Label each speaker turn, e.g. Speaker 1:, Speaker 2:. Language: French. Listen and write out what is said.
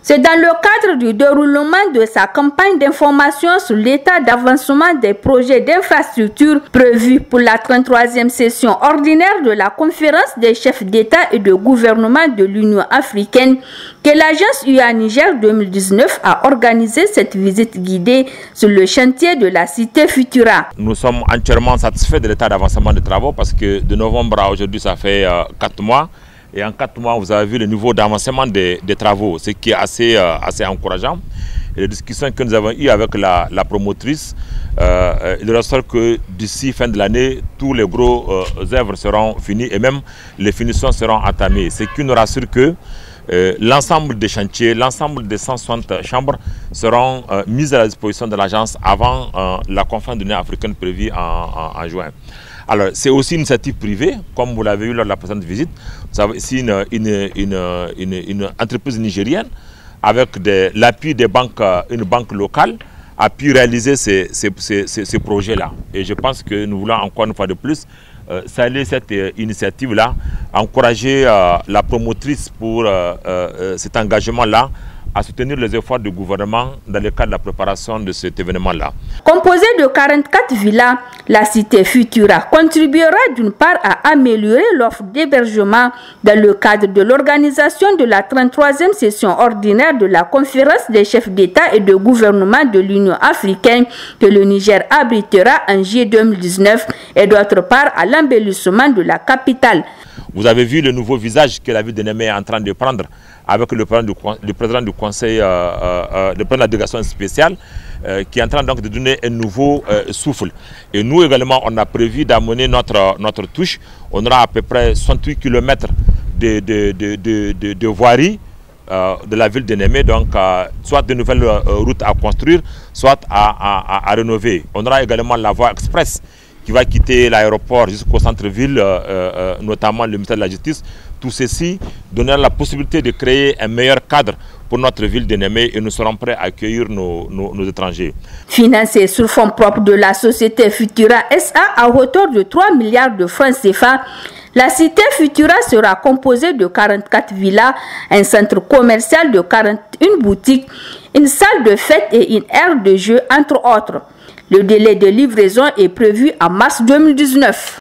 Speaker 1: C'est dans le cadre du déroulement de sa campagne d'information sur l'état d'avancement des projets d'infrastructure prévus pour la 33e session ordinaire de la conférence des chefs d'État et de gouvernement de l'Union africaine que l'agence UA Niger 2019 a organisé cette visite guidée sur le chantier de la cité Futura.
Speaker 2: Nous sommes entièrement satisfaits de l'état d'avancement des travaux parce que de novembre à aujourd'hui, ça fait 4 mois. Et en 4 mois, vous avez vu le niveau d'avancement des travaux, ce qui est assez encourageant. Et les discussions que nous avons eues avec la promotrice, il ressort que d'ici fin de l'année, tous les gros œuvres seront finis et même les finitions seront entamées. Ce qui nous rassure que l'ensemble des chantiers, l'ensemble des 160 chambres seront mises à la disposition de l'agence avant la conférence de l'Union africaine prévue en juin. Alors, c'est aussi une initiative privée, comme vous l'avez vu lors de la précédente visite. C'est une entreprise nigérienne avec l'appui d'une banque locale a pu réaliser ces projets-là. Et je pense que nous voulons encore une fois de plus saluer cette initiative-là, encourager la promotrice pour cet engagement-là, à soutenir les efforts du gouvernement dans le cadre de la préparation de cet événement-là.
Speaker 1: Composée de 44 villas, la cité Futura contribuera d'une part à améliorer l'offre d'hébergement dans le cadre de l'organisation de la 33e session ordinaire de la conférence des chefs d'État et de gouvernement de l'Union africaine que le Niger abritera en juillet 2019 et d'autre part à l'embellissement de la capitale.
Speaker 2: Vous avez vu le nouveau visage que la ville de Niamey est en train de prendre avec le président du conseil, le président de la délégation spéciale, qui est en train donc de donner un nouveau souffle. Et nous également, on a prévu d'amener notre touche. On aura à peu près 68 km de voirie de la ville de Niamey, donc soit de nouvelles routes à construire, soit à rénover. On aura également la voie express qui va quitter l'aéroport jusqu'au centre-ville, notamment le ministère de la Justice. Tout ceci donnera la possibilité de créer un meilleur cadre pour notre ville de Niamey et nous serons prêts à accueillir nos étrangers.
Speaker 1: Financé sur fonds propres de la société Futura SA à hauteur de 3 milliards de francs CFA, la cité Futura sera composée de 44 villas, un centre commercial de 41 boutiques, une salle de fête et une aire de jeu, entre autres. Le délai de livraison est prévu en mars 2019.